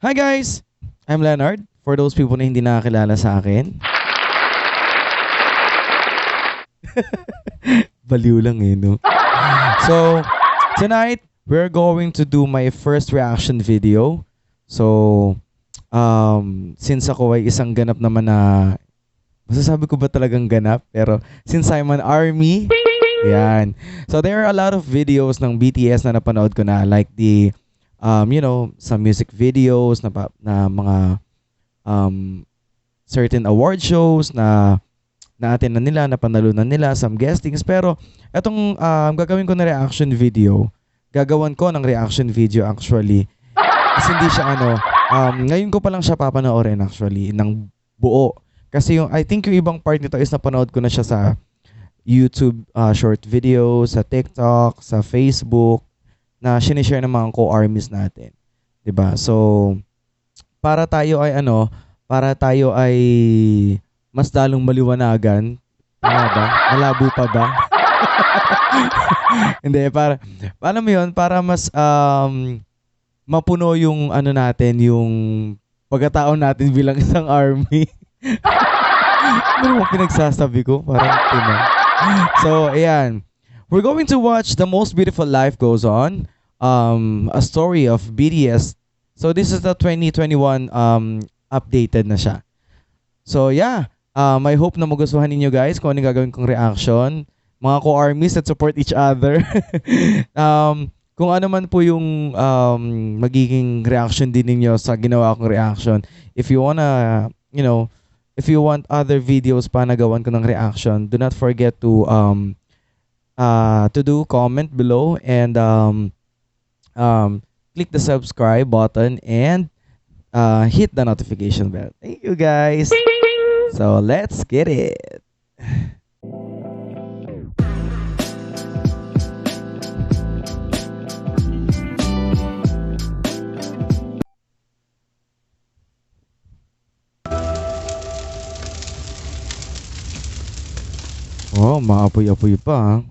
Hi guys! I'm Leonard. For those people na hindi nakakilala sa akin. Baliw lang eh, no? So, tonight, we're going to do my first reaction video. So, since ako ay isang ganap naman na, masasabi ko ba talagang ganap? Pero, since I'm an ARMY, yan. So, there are a lot of videos ng BTS na napanood ko na, like the, some music videos na mga certain award shows na na-attend na nila, napanalunan nila, some guestings. Pero etong gagawin ko na reaction video, gagawan ko ng reaction video actually. Kasi hindi siya ngayon ko pa lang siya papanoorin actually ng buo. Kasi I think yung ibang part nito is napanood ko na siya sa YouTube short videos, sa TikTok, sa Facebook, na sinishare ng mga co-armies natin. 'Di ba? So, para tayo ay mas lalong maliwanagan. Tama ba? Malabo pa ba? Hindi, paano mo yun? Para mas mapuno yung natin, yung pagkatao natin bilang isang ARMY. Ano mo pinagsasabi ko? Parang timang. So, ayan. We're going to watch The Most Beautiful Life Goes On, a story of BTS. So, this is the 2021 updated na siya. So, yeah. I hope na magustuhan ninyo guys kung anong gagawin kong reaction. Mga co-armies that support each other. Kung ano man po yung magiging reaction din ninyo sa ginawa kong reaction. If you want other videos pa na gawan ko ng reaction, do not forget to do comment below and click the subscribe button and hit the notification bell. Thank you guys. So let's get it. Oh, maapoy-apoy pa.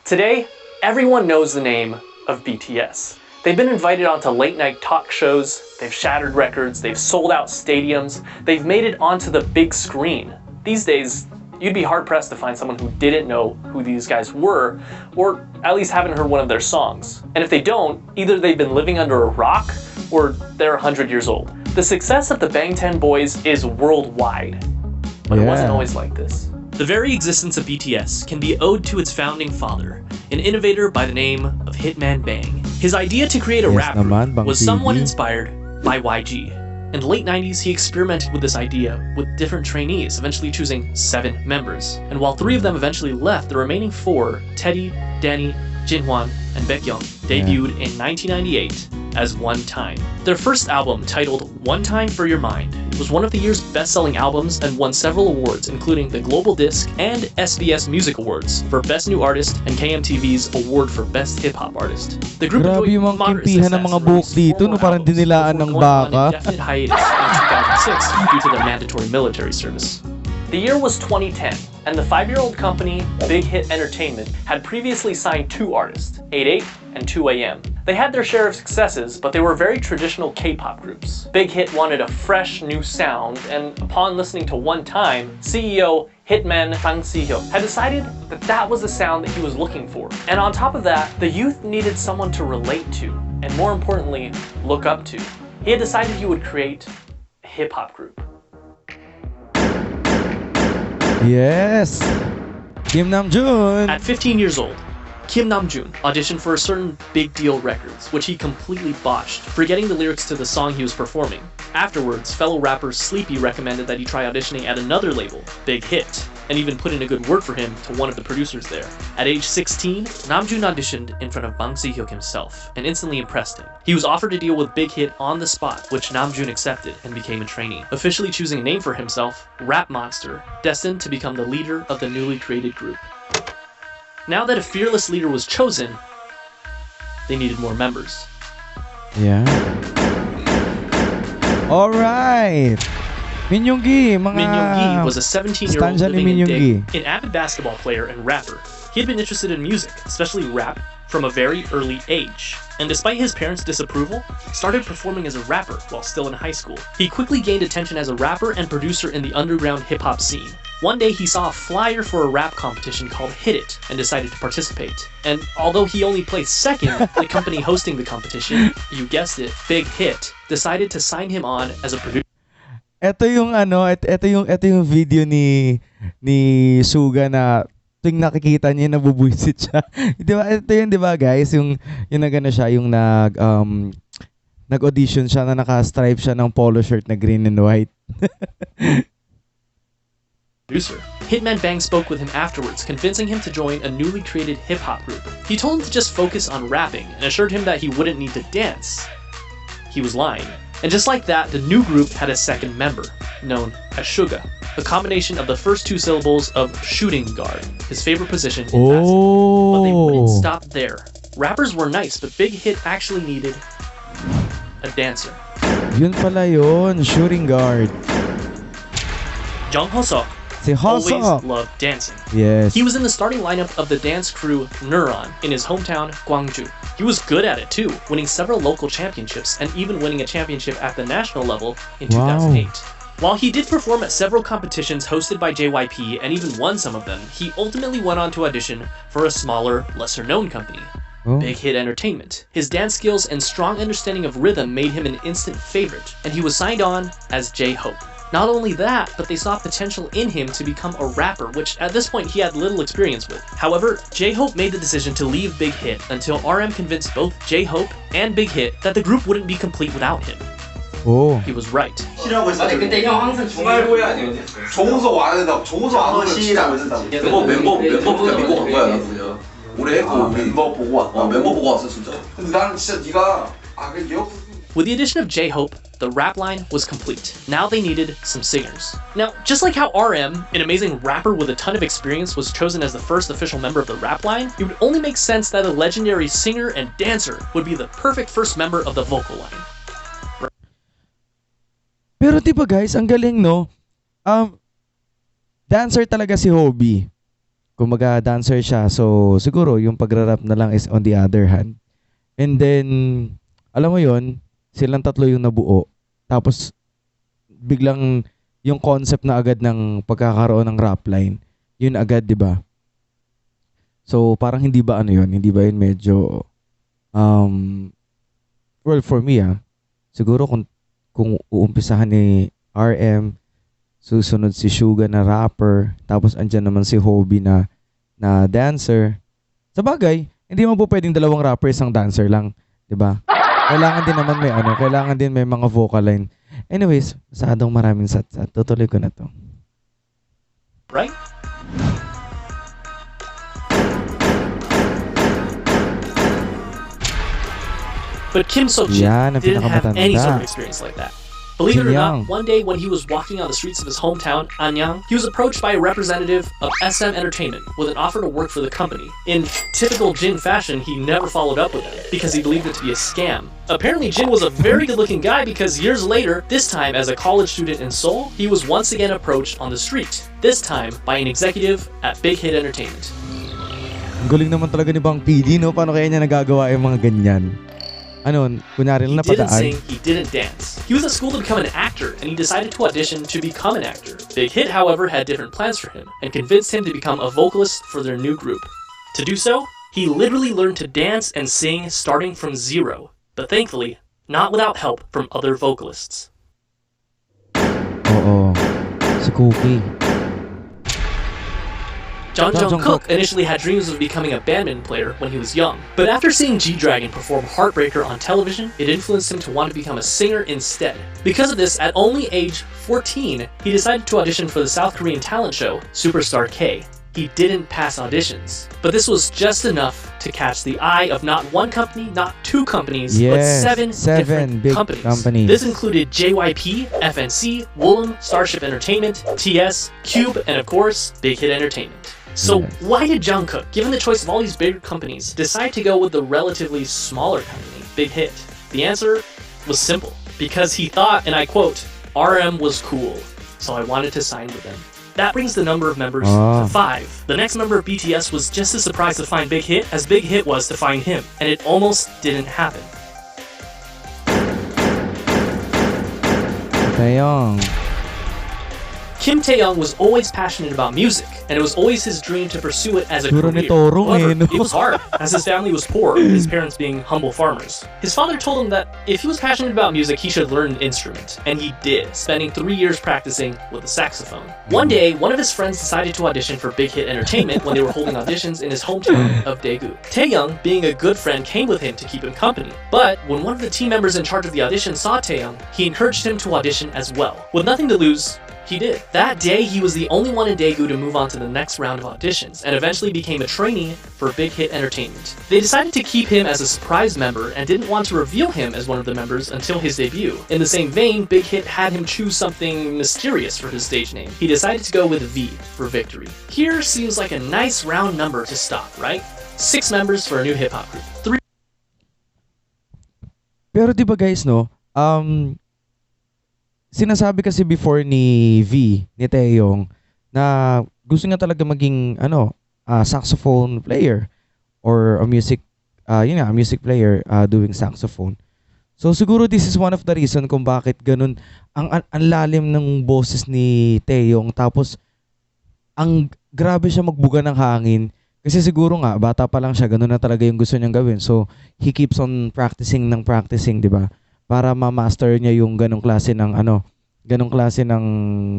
Today, everyone knows the name of BTS. They've been invited onto late-night talk shows, they've shattered records, they've sold out stadiums, they've made it onto the big screen. These days, you'd be hard-pressed to find someone who didn't know who these guys were, or at least haven't heard one of their songs. And if they don't, either they've been living under a rock, or they're 100 years old. The success of the Bangtan Boys is worldwide, but it wasn't always like this. The very existence of BTS can be owed to its founding father, an innovator by the name of Hitman Bang. His idea to create a rapper was somewhat inspired by YG. In the late 90s, he experimented with this idea with different trainees, eventually choosing 7 members. And while 3 of them eventually left, the remaining 4, Teddy, Danny, Jinhwan, and Baekhyun, debuted in 1998 as One Time. Their first album, titled One Time for Your Mind, was one of the year's best-selling albums and won several awards, including the Global Disc and SBS Music Awards for Best New Artist and KMTV's Award for Best Hip-Hop Artist. The group enjoyed moderate success and released 4 more albums before going on an indefinite hiatus in 2006 due to their mandatory military service. The year was 2010, and the 5-year-old company, Big Hit Entertainment, had previously signed 2 artists, 88 and 2AM. They had their share of successes, but they were very traditional K-pop groups. Big Hit wanted a fresh, new sound, and upon listening to One Time, CEO Hitman Bang Si-hyuk had decided that that was the sound that he was looking for. And on top of that, the youth needed someone to relate to, and more importantly, look up to. He had decided he would create a hip-hop group. Yes! Kim Namjoon! At 15 years old, Kim Namjoon auditioned for a certain Big Deal Records, which he completely botched, forgetting the lyrics to the song he was performing. Afterwards, fellow rapper Sleepy recommended that he try auditioning at another label, Big Hit, and even put in a good word for him to one of the producers there. At age 16, Namjoon auditioned in front of Bang Si-hyuk himself, and instantly impressed him. He was offered a deal with Big Hit on the spot, which Namjoon accepted and became a trainee, officially choosing a name for himself, Rap Monster, destined to become the leader of the newly created group. Now that a fearless leader was chosen, they needed more members. Yeah. All right. Minyoongi, mga Minyoongi was a 17-year-old stanza ni living in Minyoongi. Daegu, an avid basketball player and rapper. He had been interested in music, especially rap, from a very early age, and despite his parents' disapproval, started performing as a rapper while still in high school. He quickly gained attention as a rapper and producer in the underground hip-hop scene. One day he saw a flyer for a rap competition called Hit It and decided to participate. And although he only placed second, the company hosting the competition, you guessed it, Big Hit, decided to sign him on as a producer. Ito yung video ni Suga na tuwing nakikita niya nabubwisit siya. 'Di ba? Ito yun, 'di ba, guys? Yung nagano siya, yung nag-audition siya na naka-stripe siya ng polo shirt na green and white. Producer. Hitman Bang spoke with him afterwards, convincing him to join a newly created hip-hop group. He told him to just focus on rapping and assured him that he wouldn't need to dance. He was lying. And just like that, the new group had a second member, known as Suga, a combination of the first two syllables of shooting guard, his favorite position in basketball. But they wouldn't stop there. Rappers were nice, but Big Hit actually needed a dancer. Yun pala yun, shooting guard. Jung Ho-seok Si always Hoseok. loved dancing. Yes. He was in the starting lineup of the dance crew Neuron in his hometown, Gwangju. He was good at it too, winning several local championships and even winning a championship at the national level in 2008. While he did perform at several competitions hosted by JYP and even won some of them, he ultimately went on to audition for a smaller, lesser-known company, Big Hit Entertainment. His dance skills and strong understanding of rhythm made him an instant favorite, and he was signed on as J-Hope. Not only that, but they saw potential in him to become a rapper, which at this point he had little experience with. However, J-Hope made the decision to leave Big Hit until RM convinced both J-Hope and Big Hit that the group wouldn't be complete without him. He was right. 싫어하고 있어. 근데 형 항상 중얼보여 아니에요? 좋아서 와야 된다고. 좋아서 안 오면 시라고 된다고. 그거 멤버가 믿고 간 거야, 나 그냥. 올해 했고 멤버 보고 왔다. 멤버 보고 왔어 진짜. 근데 나는 진짜 네가 그 기억. With the addition of J-Hope, the rap line was complete. Now they needed some singers. Now, just like how RM, an amazing rapper with a ton of experience, was chosen as the first official member of the rap line, it would only make sense that a legendary singer and dancer would be the perfect first member of the vocal line. Pero di ba, guys, ang galing, no? Dancer talaga si Hobie. Kumbaga, dancer siya. So, siguro, yung pagra-rap na lang is on the other hand. And then, alam mo yon, silang tatlo yung nabuo. Tapos, biglang yung concept na agad ng pagkakaroon ng rap line, yun agad, di ba? So, parang hindi ba ano yun? Hindi ba yun medyo, well, for me, siguro kung uumpisahan ni RM, susunod si Suga na rapper, tapos andyan naman si Hobie na dancer. Sa bagay, hindi mo po pwedeng dalawang rapper, isang dancer lang, di ba? Kailangan din naman may kailangan din may mga vocal line. Anyways, masyadong maraming sat-sat. Tutuloy ko na to. Right? But Kim Seok-jin didn't have any sort of experience like that. Believe it or not, one day when he was walking on the streets of his hometown, Anyang, he was approached by a representative of SM Entertainment with an offer to work for the company. In typical Jin fashion, he never followed up with it because he believed it to be a scam. Apparently, Jin was a very good-looking guy because years later, this time as a college student in Seoul, he was once again approached on the street, this time by an executive at Big Hit Entertainment. Ang galing naman talaga ni Bang PD, no? Paano kaya niya nagagawa yung mga ganyan? Kunyari lang He didn't napadaan. sing, he didn't dance. He was at school to become an actor, and he decided to audition to become an actor. Big Hit, however, had different plans for him, and convinced him to become a vocalist for their new group. To do so, he literally learned to dance and sing starting from zero, but thankfully, not without help from other vocalists. Oo. Si Cookie. Jung Kook initially had dreams of becoming a badminton player when he was young, but after seeing G-Dragon perform Heartbreaker on television, it influenced him to want to become a singer instead. Because of this, at only age 14, he decided to audition for the South Korean talent show, Superstar K. He didn't pass auditions, but this was just enough to catch the eye of not one company, not two companies, but seven different big companies. This included JYP, FNC, Woollim, Starship Entertainment, TS, Cube, and of course, Big Hit Entertainment. So why did Jungkook, given the choice of all these bigger companies, decide to go with the relatively smaller company, Big Hit? The answer was simple. Because he thought, and I quote, RM was cool, so I wanted to sign with them. That brings the number of members to 5. The next member of BTS was just as surprised to find Big Hit as Big Hit was to find him, and it almost didn't happen. Taeyong. Kim Taeyong was always passionate about music, and it was always his dream to pursue it as a Puro ni career. Torong However, no? it was hard, as his family was poor, his parents being humble farmers. His father told him that if he was passionate about music, he should learn an instrument, and he did, spending 3 years practicing with a saxophone. One day, one of his friends decided to audition for Big Hit Entertainment when they were holding auditions in his hometown of Daegu. Taeyong, being a good friend, came with him to keep him company. But when one of the team members in charge of the audition saw Taeyong, he encouraged him to audition as well. With nothing to lose, he did. That day, he was the only one in Daegu to move on to the next round of auditions, and eventually became a trainee for Big Hit Entertainment. They decided to keep him as a surprise member and didn't want to reveal him as one of the members until his debut. In the same vein, Big Hit had him choose something mysterious for his stage name. He decided to go with V for victory. Here seems like a nice round number to stop, right? 6 members for a new hip-hop group. 3. Pero di ba guys, no? Sinasabi kasi before ni V, ni Taeyong, na gusto niya talaga maging saxophone player or a music player doing saxophone. So siguro this is one of the reason kung bakit ganun ang lalim ng boses ni Taeyong, tapos ang grabe siya magbuga ng hangin kasi siguro nga bata pa lang siya, ganun na talaga yung gusto niyang gawin. So he keeps on practicing, 'di ba? Para ma-master niya yung ganong klase ng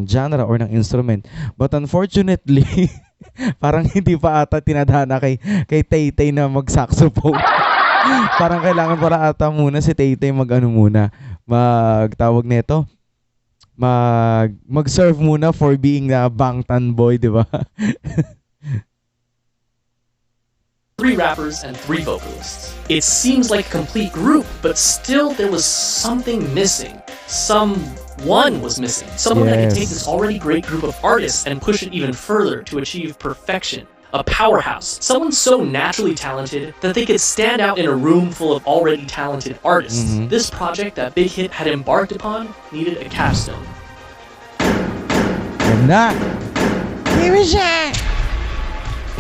genre or ng instrument. But unfortunately, parang hindi pa ata tinadhana kay Tay-Tay na mag-saxophone. Parang kailangan para ata muna si Tay-Tay magtawag nito, mag-serve muna for being a Bangtan boy, di ba? 3 rappers and 3 vocalists. It seems like a complete group, but still there was something missing. Someone was missing. Someone that could take this already great group of artists and push it even further to achieve perfection. A powerhouse. Someone so naturally talented that they could stand out in a room full of already talented artists. This project that Big Hit had embarked upon needed a capstone. And that, here is it!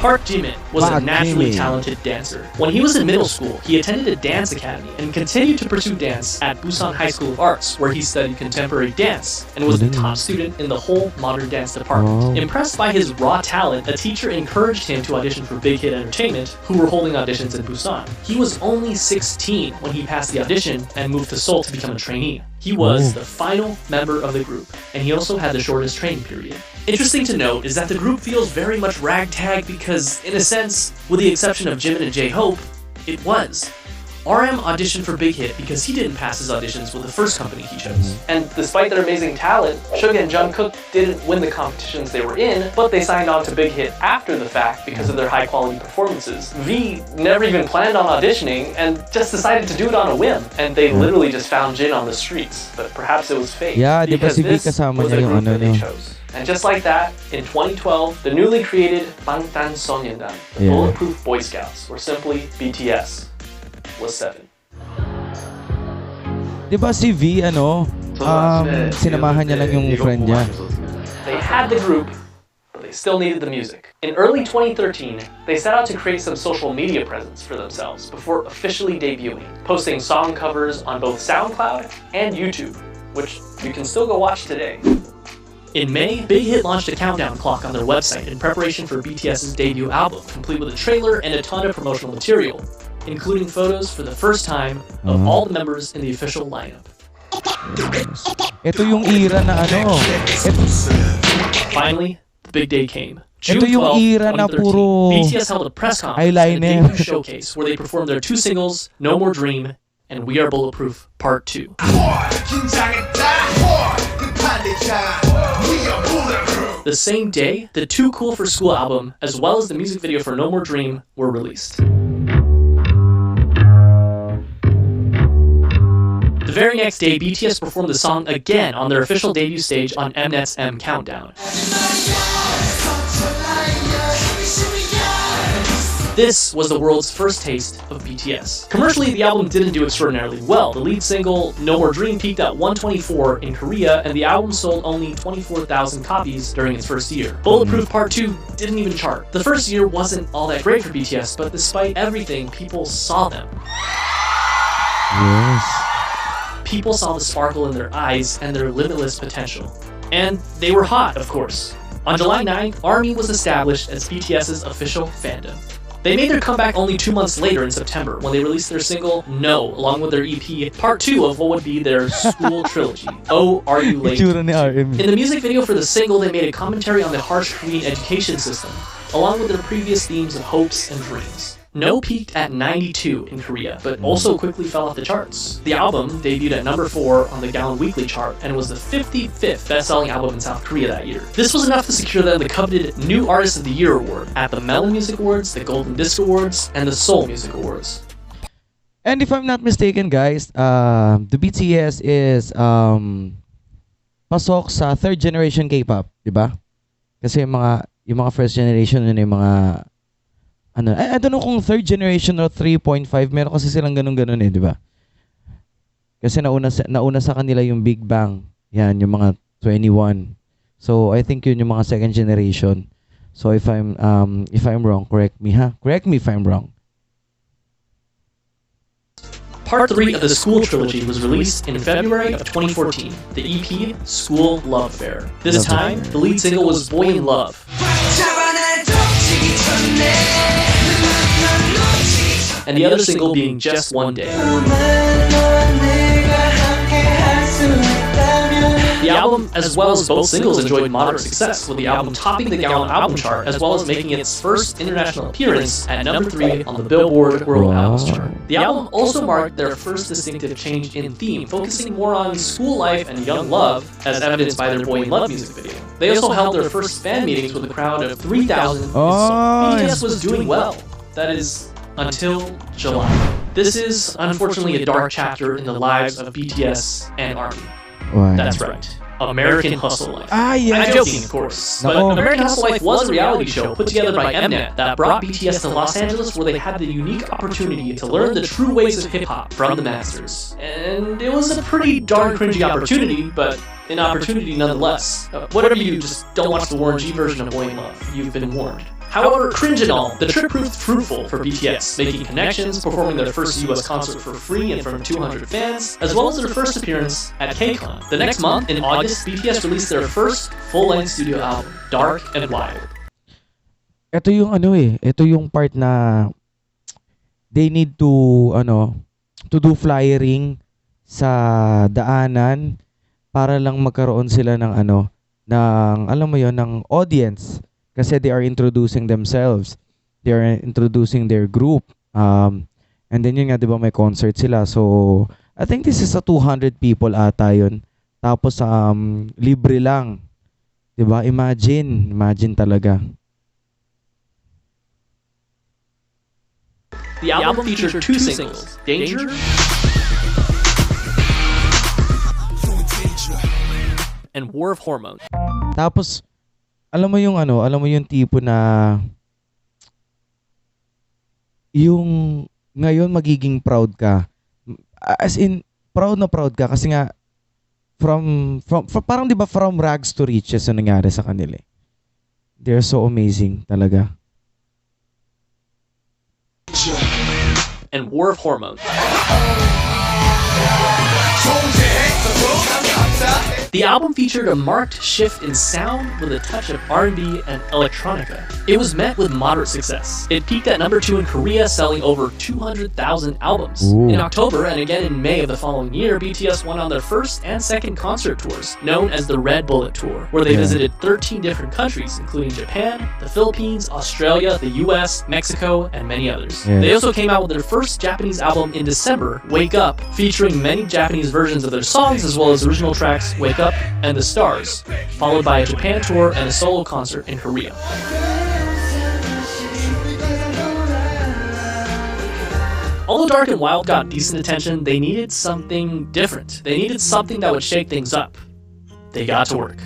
Park Jimin was a naturally talented dancer. When he was in middle school, he attended a dance academy and continued to pursue dance at Busan High School of Arts, where he studied contemporary dance and was the top student in the whole modern dance department. Impressed by his raw talent, a teacher encouraged him to audition for Big Hit Entertainment, who were holding auditions in Busan. He was only 16 when he passed the audition and moved to Seoul to become a trainee. He was the final member of the group, and he also had the shortest training period. Interesting to note is that the group feels very much ragtag because, in a sense, with the exception of Jimin and J-Hope, it was. RM auditioned for Big Hit because he didn't pass his auditions with the first company he chose. And despite their amazing talent, Suga and Jungkook didn't win the competitions they were in, but they signed on to Big Hit after the fact because of their high-quality performances. V never even planned on auditioning and just decided to do it on a whim. And they literally just found Jin on the streets, but perhaps it was fate. Yeah, because si V this kasama was niya the yung group that they chose. And just like that, in 2012, the newly created Bangtan Sonyeondan, the Bulletproof Boy Scouts, or simply BTS, was 7. Di ba si V, sinamahan niya lang yung friend niya. They had the group, but they still needed the music. In early 2013, they set out to create some social media presence for themselves before officially debuting, posting song covers on both SoundCloud and YouTube, which you can still go watch today. In May, Big Hit launched a countdown clock on their website in preparation for BTS's debut album, complete with a trailer and a ton of promotional material, including photos for the first time of all the members in the official lineup. Ito yung era na Finally, the big day came. Ito June yung 12, era na 2013, puro BTS held a press conference and a eyeliner. debut showcase where they performed their 2 singles, No More Dream and We Are Bulletproof Part 2. The same day, the Too Cool for School album, as well as the music video for No More Dream, were released. The very next day, BTS performed the song again on their official debut stage on Mnet's M Countdown. This was the world's first taste of BTS. Commercially, the album didn't do extraordinarily well. The lead single, No More Dream, peaked at 124 in Korea, and the album sold only 24,000 copies during its first year. Bulletproof Part 2 didn't even chart. The first year wasn't all that great for BTS, but despite everything, people saw them. Yes. People saw the sparkle in their eyes and their limitless potential. And they were hot, of course. On July 9th, ARMY was established as BTS's official fandom. They made their comeback only 2 months later in September when they released their single No, along with their EP, part 2 of what would be their school trilogy, Oh, Are You Late? Itsura ni RM. In the music video for the single, they made a commentary on the harsh Korean education system, along with their previous themes of hopes and dreams. No peaked at 92 in Korea, but also quickly fell off the charts. The album debuted at number 4 on the Gaon Weekly chart and was the 55th best-selling album in South Korea that year. This was enough to secure them the coveted New Artist of the Year award at the Melon Music Awards, the Golden Disc Awards, and the Seoul Music Awards. And if I'm not mistaken, guys, the BTS is pasok sa third generation K-pop, di ba? Kasi yung mga first generation yun yung mga I don't know kung third generation or 3.5, meron kasi silang ganun-ganun di ba? Kasi nauna sa kanila yung Big Bang. Yan, yung mga 21. So I think yun yung mga second generation. So if I'm wrong, correct me, ha? Correct me if I'm wrong. Part 3 of the School Trilogy was released in February of 2014, the EP School Love Affair. This time, the lead single was Boy in Love. And the other single being Just One Day. The album, as well as both singles, enjoyed moderate success, with the album topping the Gaon album chart, as well as making its first international appearance at number 3 on the Billboard World Albums chart. The album also marked their first distinctive change in theme, focusing more on school life and young love, as evidenced by their Boy in Love music video. They also held their first fan meetings with a crowd of 3,000. BTS was doing well. That is, until July. This is, unfortunately, a dark chapter in the lives of BTS and ARMY. Why? That's right. American Hustle Life. Yes. I'm joking, of course. But American Hustle Life was a reality show put together by Mnet that brought BTS to Los Angeles, where they had the unique opportunity to learn the true ways of hip-hop from the masters. And it was a pretty darn cringy opportunity, but an opportunity nonetheless. Whatever you do, just don't watch the Warren G version of Boy in Love. You've been warned. However, cringe and all, the trip proved fruitful for BTS, making connections, performing their first US concert for free in front of 200 fans, as well as their first appearance at KCON. The next month, in August, BTS released their first full-length studio album, Dark and Wild. Ito yung part na they need to do flyering sa daanan para lang magkaroon sila ng ng audience. Kasi they are introducing themselves. They are introducing their group. And then yun nga, di ba, may concert sila. So, I think this is a 200 people ata yun. Tapos, libre lang. Di ba? Imagine talaga. The album featured 2 singles, Danger and War of Hormones. Tapos, alam mo yung tipo na yung ngayon magiging proud ka. As in, proud ka kasi nga from parang 'di ba, from rags to riches ang nangyari sa kanila. They're so amazing talaga. And War of Hormones. The album featured a marked shift in sound with a touch of R&B and electronica. It was met with moderate success. It peaked at number 2 in Korea, selling over 200,000 albums. Ooh. In October and again in May of the following year, BTS went on their first and second concert tours, known as the Red Bullet Tour, where they visited 13 different countries, including Japan, the Philippines, Australia, the US, Mexico, and many others. Yeah. They also came out with their first Japanese album in December, Wake Up, featuring many Japanese versions of their songs as well as original tracks Wake Up and The Stars, followed by a Japan tour and a solo concert in Korea. Although Dark and Wild got decent attention, they needed something different. They needed something that would shake things up. They got to work.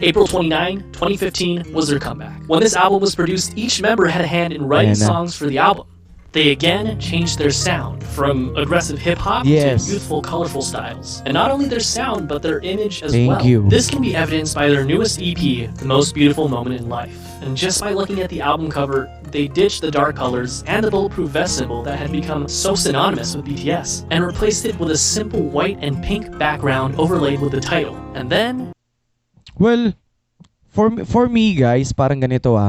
April 29, 2015 was their comeback. When this album was produced, each member had a hand in writing songs for the album. They again changed their sound from aggressive hip-hop to youthful, colorful styles. And not only their sound, but their image as well. This can be evidenced by their newest EP, The Most Beautiful Moment in Life. And just by looking at the album cover, they ditched the dark colors and the bulletproof vest symbol that had become so synonymous with BTS, and replaced it with a simple white and pink background overlaid with the title. And then... Well, for me guys, parang ganito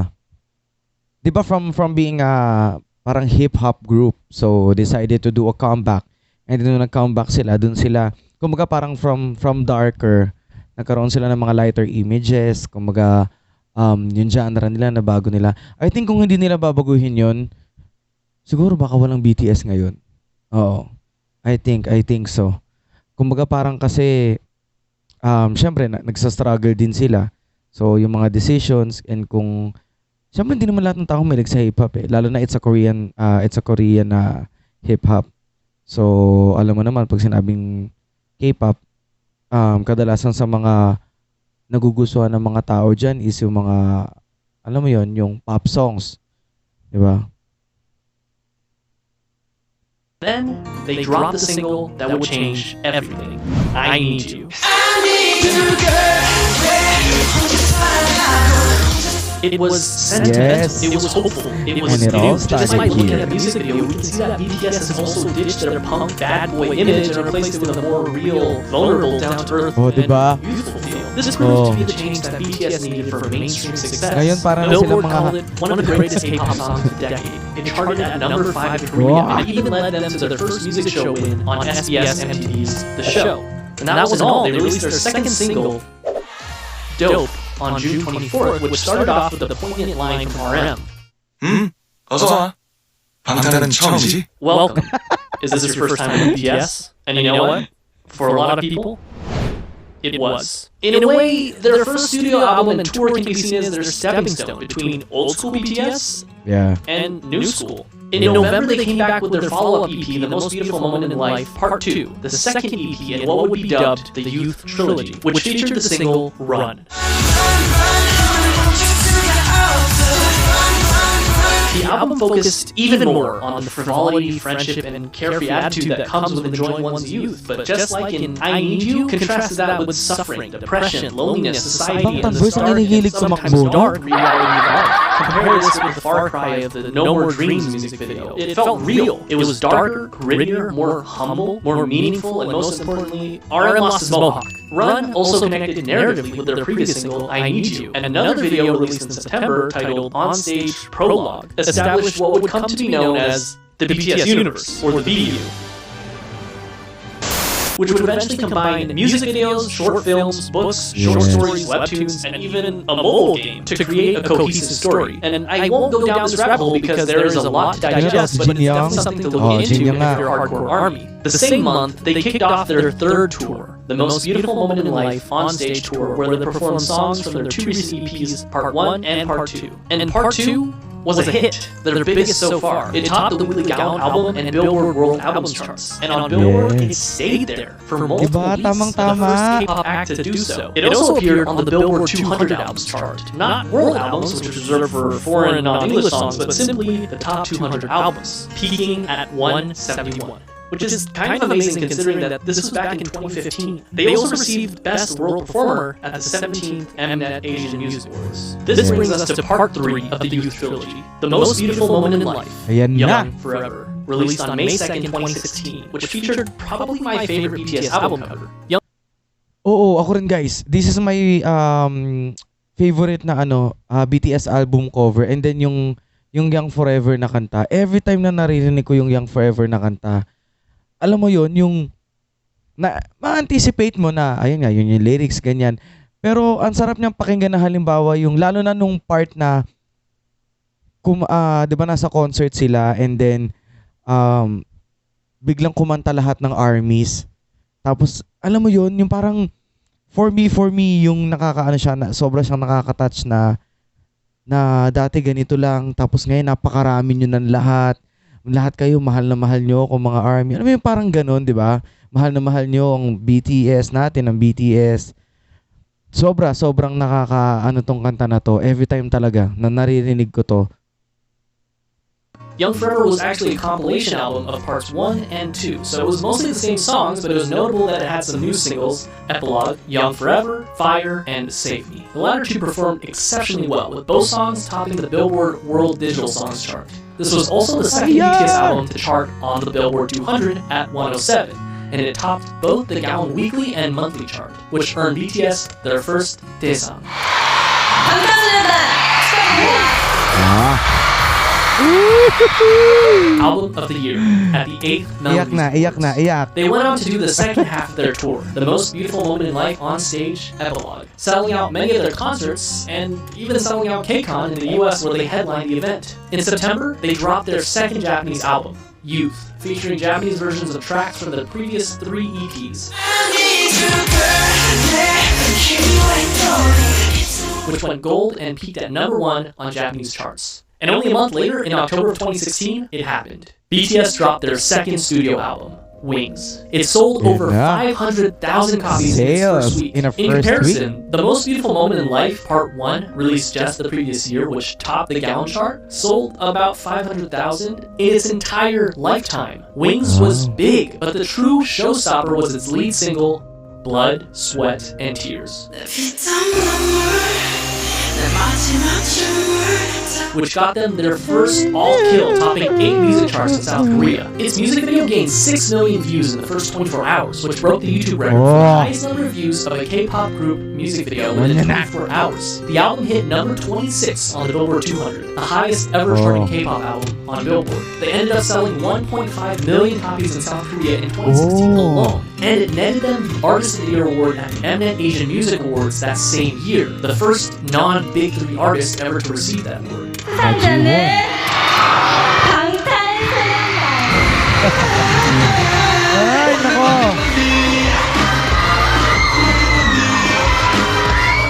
Di ba from being a parang hip-hop group, so decided to do a comeback. And then nung nag-comeback sila, dun sila, kumbaga parang from darker, nagkaroon sila ng mga lighter images, kumbaga yung genre nila, na bago nila. I think kung hindi nila babaguhin yun, siguro baka walang BTS ngayon. Oo. I think so. Kumbaga parang kasi, syempre, nagsa-struggle din sila. So, yung mga decisions, and kung siyempre, hindi naman lahat ng tao may sa hip-hop Lalo na it's a Korean hip-hop. So, alam mo naman, pag sinabing K-pop, kadalasan sa mga nagugustuhan ng mga tao dyan is yung mga, alam mo yon, yung pop songs. Diba? Then, they dropped the single that would change everything. I Need You. I need you, girl. It was sentimental, it was hopeful, it was new. Just by looking at the music video, we can see that BTS has also ditched their punk bad boy image and replaced it with a more real, vulnerable, down-to-earth, and youthful feel. This proved to be the change that BTS needed for mainstream success. Billboard called it one of the greatest K-pop songs of the decade. It charted at number 5 in Korea, and even led them to their first music show win on SBS MTV's The Show. And that wasn't all. They released their second single, Dope, on June 24th, which started off with a poignant line from RM. 어서 와. 방탄은 처음이지? Welcome. Is this your first time with BTS? And you know what? For a lot of people, it was. In a way, their first studio album and tour can be seen as their stepping stone between old school BTS and new school. In November, they came back with their follow-up EP, The Most Beautiful Moment in Life, Part 2, the second EP in what would be dubbed the Youth Trilogy, which featured the single Run. The album focused even more on the frivolity, friendship, and carefree attitude that comes with enjoying one's youth. But just like in I Need You, contrasted that with suffering, depression, loneliness, society, and the stark and sometimes dark reality of life. Compare this with the far cry of the No More Dreams music video. It felt real. It was darker, grittier, more humble, more meaningful, and most importantly, RM lost his mohawk. Run also connected narratively with their previous single, I Need You, and another video released in September titled On Stage Prologue established what would come to be known as the BTS universe, or the BU, which would eventually combine music videos, short films, books, short stories, webtoons, and even a mobile game to create a cohesive story. And I won't go down this rabbit hole because there is a lot to digest, but it's definitely something to look into if you're a hardcore ARMY. The same month, they kicked off their third tour, The Most Beautiful Moment in Life On Stage Tour, where they performed songs from their 2 recent EPs, Part 1 and Part 2. And Part 2 was a hit, their biggest so far. It topped the Weekly Gallon album and Billboard World Albums charts. And on Billboard, it stayed there for multiple weeks, the first K-pop act to do so. It also appeared on the Billboard 200 albums chart. Not world albums, which is reserved for foreign and non-English songs, but simply the top 200 albums, peaking at 171. Which is kind of amazing considering that this was back in 2015. They also received Best World Performer at the 17th Mnet Asian Music Awards. This brings us to Part 3 of the Youth Trilogy, The Most Beautiful Moment in Life, Young Forever, released on May 2nd, 2016, which featured probably my favorite BTS album cover. Oo, ako rin guys. This is my favorite na BTS album cover, and then yung Young Forever na kanta. Every time na naririnig ko yung Young Forever na kanta, alam mo yon, yung ma-anticipate mo na, ayun nga, yun yung lyrics, ganyan. Pero ang sarap niyang pakinggan na halimbawa yung, lalo na nung part na, di ba nasa concert sila, and then, biglang kumanta lahat ng ARMYs. Tapos, alam mo yon, yung parang, for me, yung nakakaano siya, sobra siyang nakaka-touch na dati ganito lang, tapos ngayon napakarami nyo ng lahat. Lahat kayo, mahal na mahal nyo ako mga ARMY. Ano yung parang ganun, di ba? Mahal na mahal nyo ang BTS natin, ang BTS. sobrang nakaka tong kanta na to. Every time talaga na naririnig ko to. Young Forever was actually a compilation album of parts 1 and 2, so it was mostly the same songs, but it was notable that it had some new singles: Epilogue, Young Forever, Fire, and Save Me. The latter two performed exceptionally well, with both songs topping the Billboard World Digital Songs chart. This was also the second BTS album to chart on the Billboard 200 at 107, and it topped both the Gaon Weekly and Monthly chart, which earned BTS their first Daesang. Album of the Year at the 8th Melody Awards. They went on to do the second half of their tour, The Most Beautiful Moment in Life on Stage Epilogue, selling out many of their concerts and even selling out KCON in the US where they headlined the event. In September, they dropped their second Japanese album, Youth, featuring Japanese versions of tracks from their previous 3 EPs, which went gold and peaked at #1 on Japanese charts. And only a month later, in October of 2016, it happened. BTS dropped their second studio album, Wings. It sold over 500,000 copies in its first week. In comparison, The Most Beautiful Moment in Life Part 1, released just the previous year, which topped the Gaon chart, sold about 500,000 in its entire lifetime. Wings was big, but the true showstopper was its lead single, Blood, Sweat, and Tears, which got them their first all-kill, topping 8 music charts in South Korea. Its music video gained 6 million views in the first 24 hours, which broke the YouTube record for the highest number of views of a K-pop group music video within 24 hours. The album hit number 26 on the Billboard 200, the highest ever charting K-pop album on Billboard. They ended up selling 1.5 million copies in South Korea in 2016 alone, and it netted them the Artist of the Year award at the Mnet Asian Music Awards that same year, the first non-Big 3 artist ever to receive that award.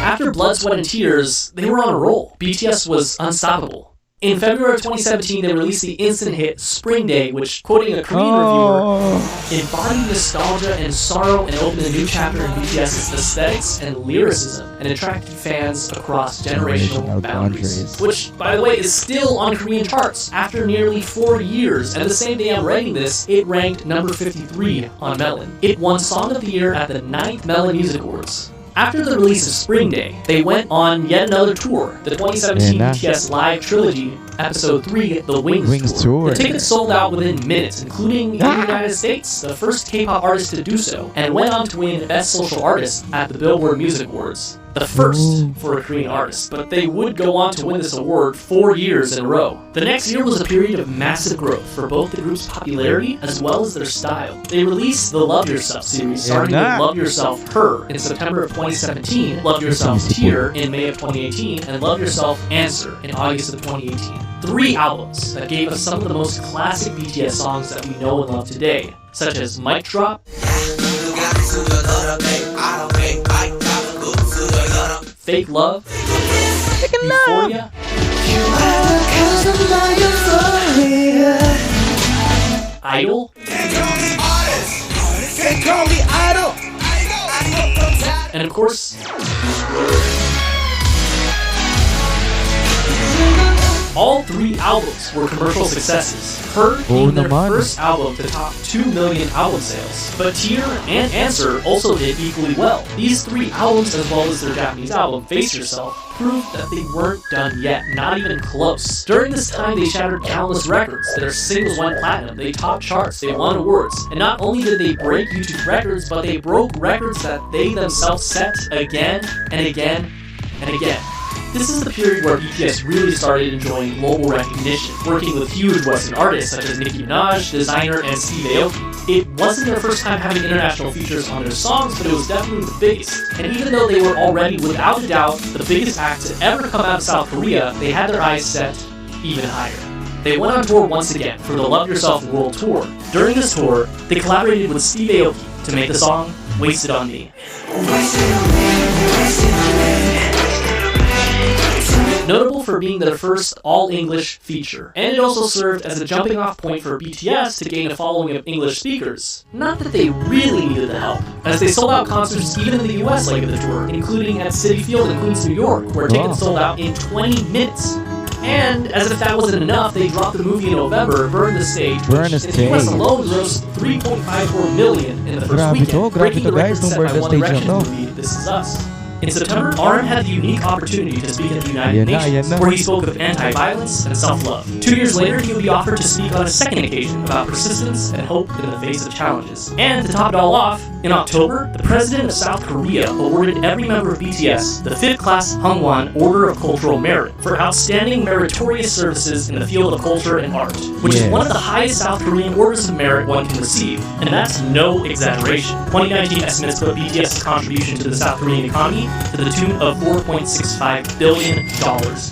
After Blood, Sweat, and Tears, they were on a roll. BTS was unstoppable. In February of 2017, they released the instant hit Spring Day, which, quoting a Korean reviewer, embodied nostalgia and sorrow and opened a new chapter in BTS's aesthetics and lyricism, and attracted fans across generational boundaries. Which, by the way, is still on Korean charts after nearly 4 years, and the same day I'm writing this, it ranked number 53 on Melon. It won Song of the Year at the 9th Melon Music Awards. After the release of Spring Day, they went on yet another tour, the 2017 BTS Live Trilogy, Episode 3, the Wings Tour. The tickets sold out within minutes, including in the United States, the first K-pop artist to do so, and went on to win Best Social Artist at the Billboard Music Awards. The first for a Korean artist, but they would go on to win this award 4 years in a row. The next year was a period of massive growth for both the group's popularity as well as their style. They released the Love Yourself series, starting with Love Yourself Her in September of 2017, Love Yourself Tear in May of 2018, and Love Yourself Answer in August of 2018. 3 albums that gave us some of the most classic BTS songs that we know and love today, such as Mic Drop, Fake Love, Euphoria, Idol, and of course, all 3 albums were commercial successes. Her being their first album to top 2 million album sales. But Tear and Answer also did equally well. These 3 albums, as well as their Japanese album, Face Yourself, proved that they weren't done yet, not even close. During this time, they shattered countless records. Their singles went platinum, they topped charts, they won awards. And not only did they break YouTube records, but they broke records that they themselves set again and again and again. This is the period where BTS really started enjoying global recognition, working with huge Western artists such as Nicki Minaj, Designer, and Steve Aoki. It wasn't their first time having international features on their songs, but it was definitely the biggest. And even though they were already, without a doubt, the biggest act to ever come out of South Korea, they had their eyes set even higher. They went on tour once again for the Love Yourself World Tour. During this tour, they collaborated with Steve Aoki to make the song Wasted on Me. Notable for being their first all-English feature, and it also served as a jumping-off point for BTS to gain a following of English speakers. Not that they really needed the help, as they sold out concerts even in the US leg of the tour, including at Citi Field in Queens, New York, where tickets sold out in 20 minutes. And, as if that wasn't enough, they dropped the movie in November, Burn the Stage, which in the US alone grossed $3.54 million in the first weekend, breaking the record set by One Direction's movie, This Is Us. In September, RM had the unique opportunity to speak at the United Nations, where he spoke of anti-violence and self-love. 2 years later, he would be offered to speak on a second occasion about persistence and hope in the face of challenges. And to top it all off, in October, the president of South Korea awarded every member of BTS the 5th class Hwangwon Order of Cultural Merit for outstanding meritorious services in the field of culture and art, which is one of the highest South Korean orders of merit one can receive. And that's no exaggeration. 2019 estimates put BTS's contribution to the South Korean economy to the tune of $4.65 billion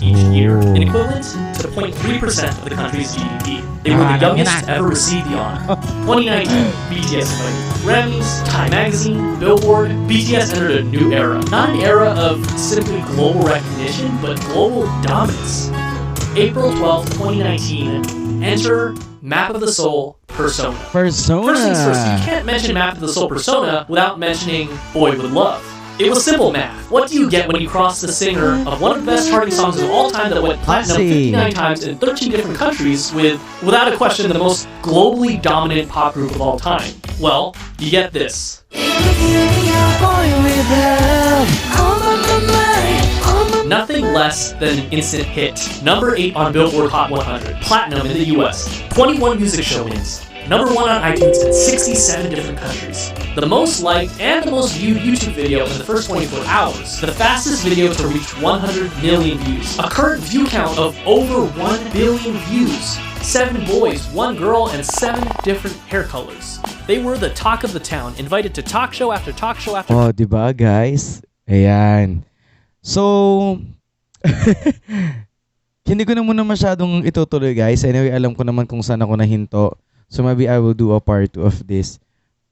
each year, an equivalent to 0.3% of the country's GDP. They were the youngest to ever receive the honor. 2019, BTS invited Grammys, Time Magazine, Billboard. BTS entered a new era. Not an era of simply global recognition, but global dominance. April 12th, 2019, enter Map of the Soul Persona. First things first, you can't mention Map of the Soul Persona without mentioning Boy With Love. It was simple math. What do you get when you cross the singer of one of the best charting songs of all time that went platinum 59 times in 13 different countries with, without a question, the most globally dominant pop group of all time? Well, you get this. Nothing less than an instant hit. Number 8 on Billboard Hot 100. Platinum in the US. 21 music show wins. Number 1 on iTunes in 67 different countries. The most liked and the most viewed YouTube video in the first 24 hours. The fastest video to reach 100 million views. A current view count of over 1 billion views. 7 boys, 1 girl, and 7 different hair colors. They were the talk of the town, invited to talk show after talk show after... Oh, diba guys? Ayan. So, hindi ko na muna masyadong itutuloy guys. Anyway, alam ko naman kung saan ako nahinto. So maybe I will do a part 2 of this.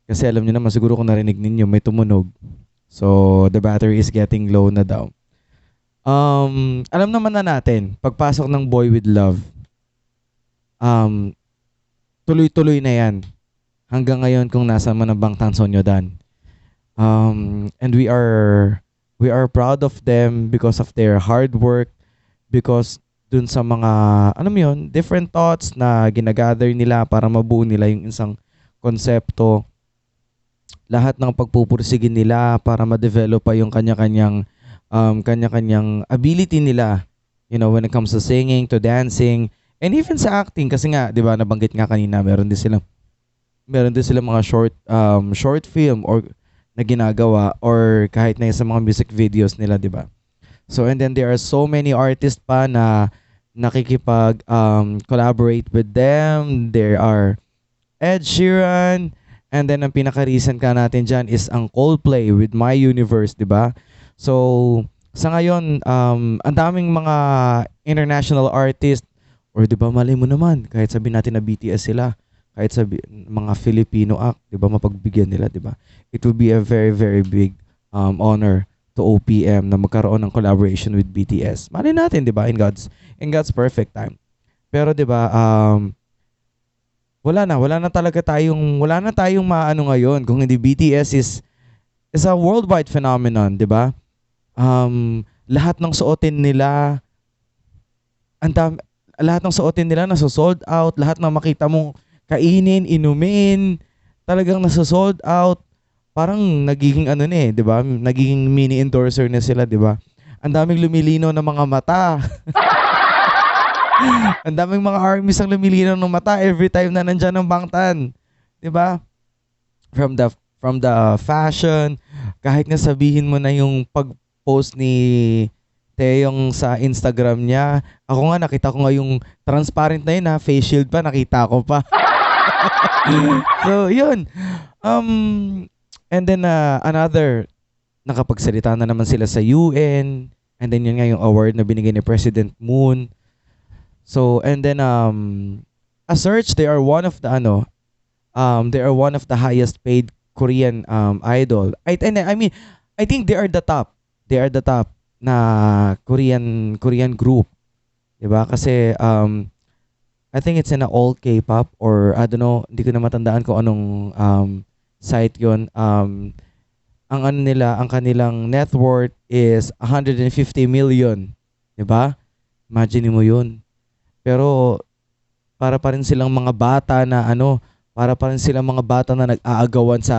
Kasi alam niyo naman, siguro kung narinig ninyo, may tumunog. So, the battery is getting low na daw. Alam naman na natin, pagpasok ng Boy With Love, tuloy-tuloy na yan. Hanggang ngayon kung nasa man ang Bangtan Sonyeodan. And we are proud of them because of their hard work, because dun sa mga, different thoughts na ginagather nila para mabuo nila yung isang konsepto. Lahat ng pagpupursigin nila para ma-develop pa yung kanya-kanyang ability nila, when it comes to singing, to dancing, and even sa acting. Kasi nga, di ba, nabanggit nga kanina, meron din silang mga short film or na ginagawa, or kahit na sa mga music videos nila, di ba? So, and then there are so many artists pa na nakikipag collaborate with them. There are Ed Sheeran, and then ang pinaka-recent ka natin dyan is ang Coldplay with My Universe, di ba? So, sa ngayon, ang daming mga international artists, or di ba, malay mo naman, kahit sabihin natin na BTS sila, kahit mga Filipino act, di ba, mapagbigyan nila, di ba? It will be a very, very big honor to OPM na magkaroon ng collaboration with BTS. Malay natin, 'di ba? In God's perfect time. Pero 'di ba, wala na tayong maano ngayon kung hindi BTS is a worldwide phenomenon, 'di ba? Lahat ng suotin nila nasa-sold out, lahat ng makita mong kainin, inumin, talagang nasa-sold out. Parang nagiging 'di ba? Nagiging mini endorser na sila, 'di ba? Ang daming lumilinaw na mga mata. Ang daming mga armies ang lumilinaw ng mata every time na nandiyan ang Bangtan, 'di ba? From the fashion, kahit nga sabihin mo na yung pag-post ni Taeyong sa Instagram niya. Ako nga nakita ko nga yung transparent na yun, face shield pa, nakita ko pa. So, yun. And then another, nakapagsalita na naman sila sa UN, and then yun nga yung award na binigay ni President Moon. So, and then a search, they are one of the highest paid Korean idol. I think they are the top. They are the top na Korean group 'Diba? Kasi I think it's in a all K-pop or I don't know, hindi ko na matandaan kung anong site 'yon. Ang ano nila, ang kanilang net worth is 150 million, 'di ba? Imagine mo 'yun. Pero para pa rin silang mga bata na ano, para pa rin silang mga bata na nag-aagawan sa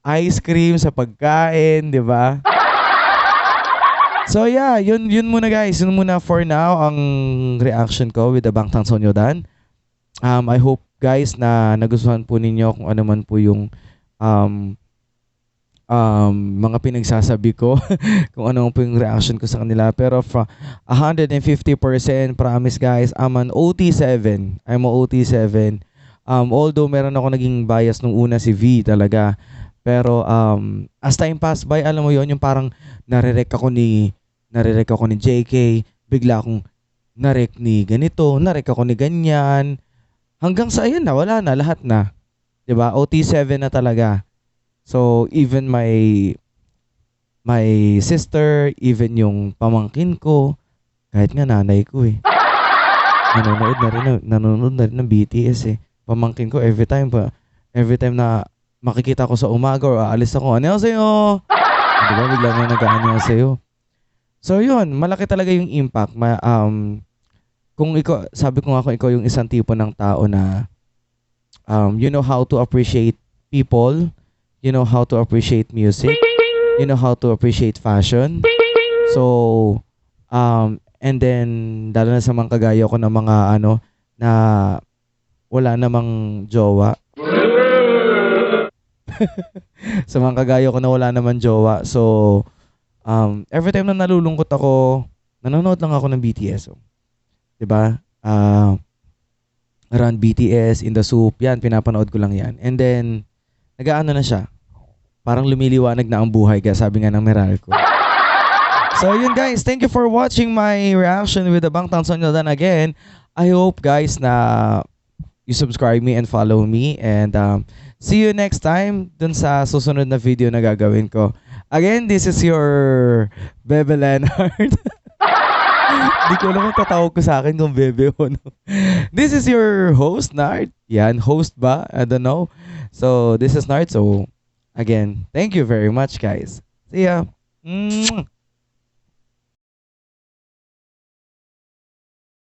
ice cream, sa pagkain, 'di ba? So yeah, yun muna guys. Yun muna for now ang reaction ko with the Bangtan Sonyeodan. I hope guys na nagustuhan po ninyo kung ano man po yung um, mga pinagsasabi ko, kung ano po yung reaction ko sa kanila. Pero from 150% promise guys, I'm an OT7. I'm a OT7. Although meron ako naging bias nung una si V talaga. Pero as time pass by, alam mo yon yung parang narirek ako ni JK, bigla akong narek ni ganito, narek ako ni ganyan. Hanggang sa ayun na, wala na, lahat na. 'Di ba? OT7 na talaga. So even my sister, even yung pamangkin ko, kahit nga nanay ko eh. Nanonood na rin ng BTS eh. Pamangkin ko every time na makikita ko sa umaga or aalis ako, "Annyeonghaseyo." 'Di ba bigla na nag-a-annyeonghaseyo. So yun, malaki talaga yung impact. Kung ikaw, sabi ko nga kung ikaw yung isang tipo ng tao na you know how to appreciate people, you know how to appreciate music, you know how to appreciate fashion. So, and then, lalo na sa mga kagaya ko ng mga ano, na wala namang jowa. Sa mga kagaya ko na wala namang jowa. So, every time na nalulungkot ako, nanonood lang ako ng BTS. So, 'di ba? Around BTS, In the Soup, yan, pinapanood ko lang yan. And then, nag-aano na siya. Parang lumiliwanag na ang buhay, kaya sabi nga ng Meral ko. So yun guys, thank you for watching my reaction with the Bangtan Sonyeodan again. I hope guys na you subscribe me and follow me. And see you next time dun sa susunod na video na gagawin ko. Again, this is your Bebe Leonard. Di ko alam kung tatawag ko sa akin kung Bebe o no. This is your host, Nard. Yan, host ba? I don't know. So, this is Nard. So, again, thank you very much, guys. See ya. Mwah.